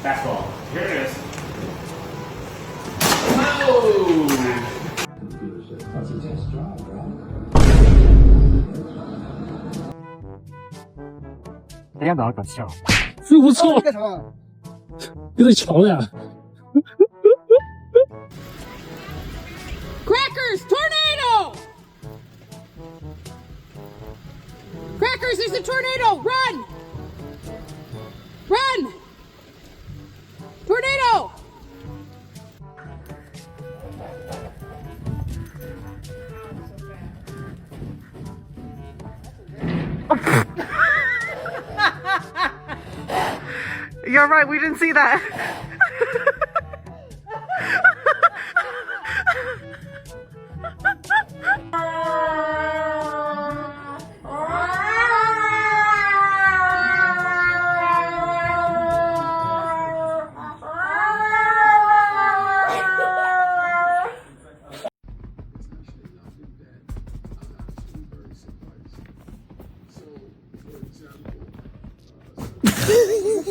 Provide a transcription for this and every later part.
Fastball. Here it is. Oh! That's a test drive, right? 哎呀，哪搞笑？这不错，干什么？有点巧呀。Crackers, tornado! Crackers, there's a tornado! Run! Run! Tornado! You're right, we didn't see that.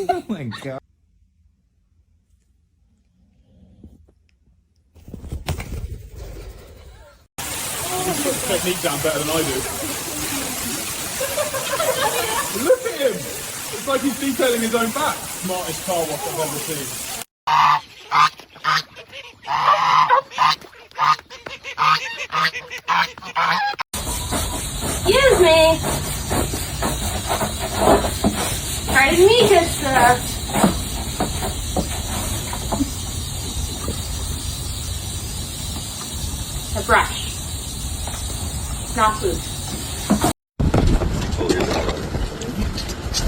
Oh my god. He's got the technique down better than I do. Look at him! It's like he's detailing his own back. Smartest car wash I've ever seen. Excuse me. Pardon me, just a brush. Not food.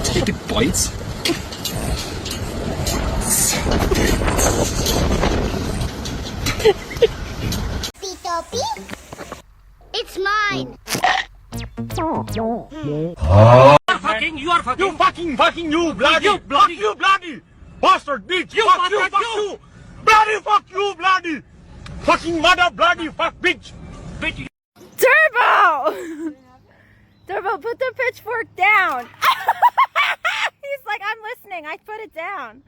Take it bites. Tito P? It's mine. Fucking, you are fucking. You fucking you bloody, You bloody. fuck you bloody, bastard bitch, You fuck you, bastard, fuck you. you, bloody, fuck you bloody, fucking mother bloody, fuck bitch. Bitch, Turbo! Turbo, put the pitchfork down. He's like, I'm listening. I put it down.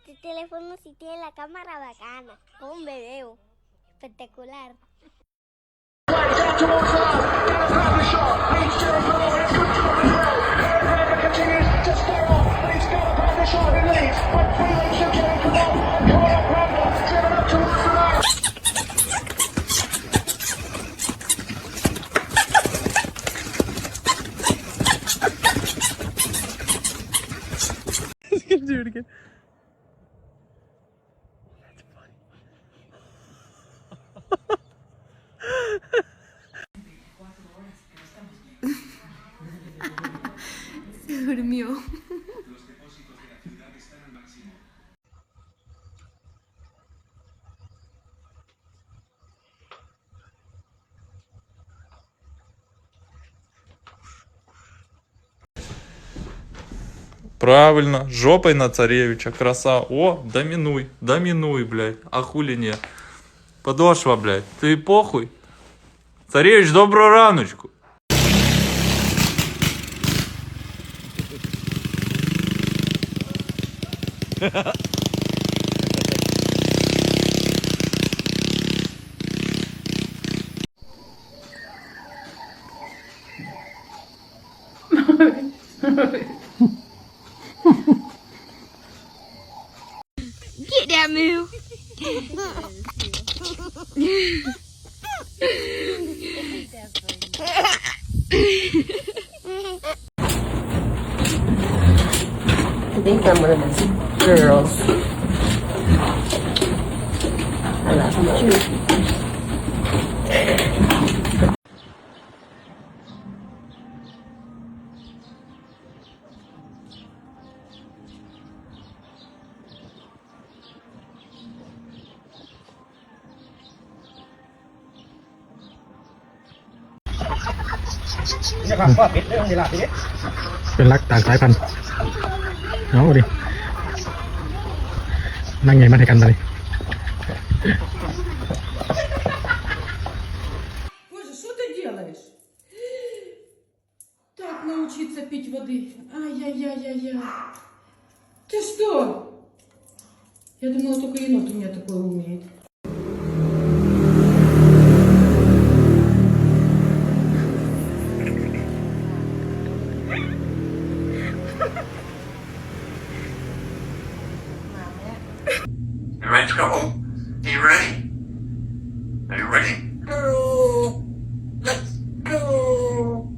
Este teléfono sí tiene la cámara bacana, con un video espectacular. He's gonna do it again. Se durmió. Правильно, жопой на царевича, краса. О, доминуй, доминуй, блядь, а хули не. Подошва, блядь, ты похуй. Царевич, добрую раночку. Get that move. I think I'm one of those girls. I love you too. เป็นรักต่างสายพันธุ์เอาดินั่งไงมาให้กันเลย Боже, что ты делаешь? Так научиться пить воды. Ай-яй-яй-яй-яй. Ты что? Я думала, только енот у меня такое умеет. You ready to go home? Are you ready? Are you ready? Go! Let's go!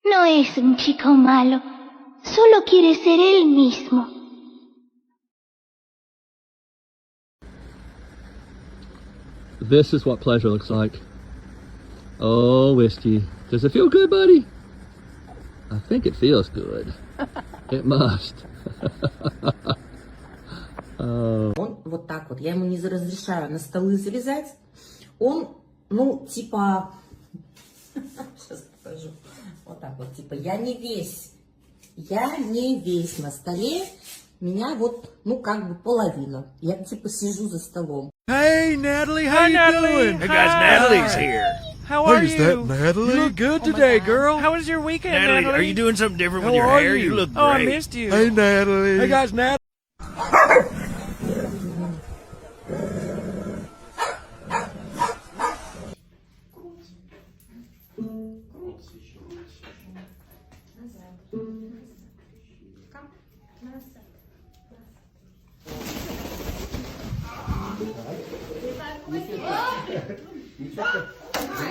No es un chico malo, solo quiere ser él mismo. This is what pleasure looks like. Oh, whiskey. Does it feel good, buddy? I think it feels good. It must. Он вот так вот, я ему не разрешаю на столы залезать. Он, ну, типа, сейчас покажу, вот так вот, типа, я не весь на столе, меня вот, ну, как бы половина. Я, tипа, сижу за столом. Hey, Natalie, how you doing? Hey, guys, Natalie's here. How are Is that Natalie? You look good today, girl. How was your weekend, Natalie, Natalie? are you doing something different with How your are hair? you? You look great. Oh, I missed you. Hey, Natalie. Hey, guys, Natalie.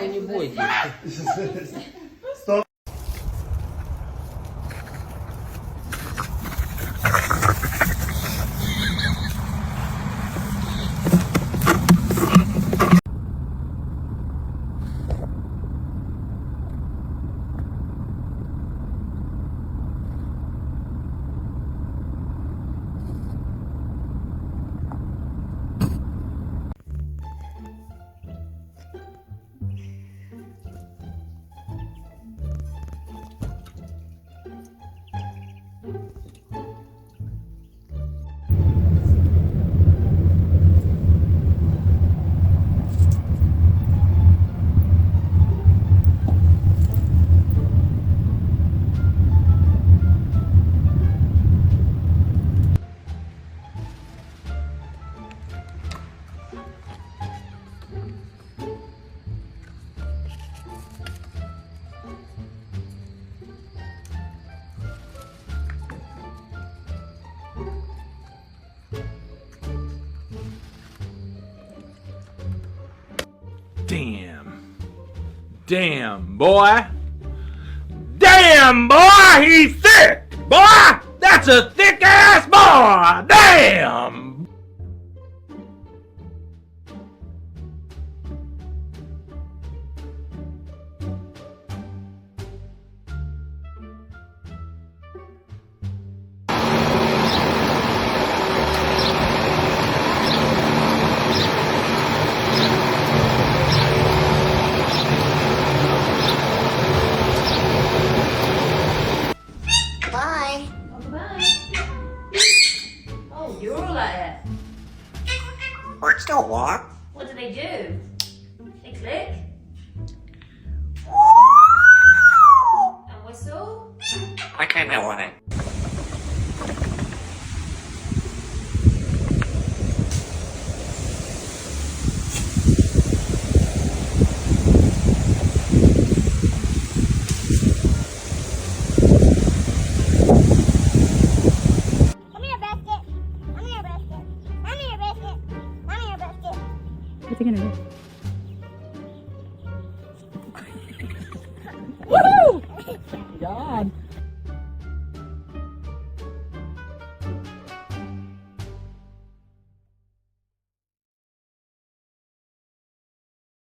Не бойтесь. Damn, boy. Damn, boy, he's thick. Boy, that's a thick ass boy. Damn. Bye. Oh, you're all like that. Birds don't walk. What do? They click. And whistle. I kind of want it. What's he gonna do? Woohoo! God.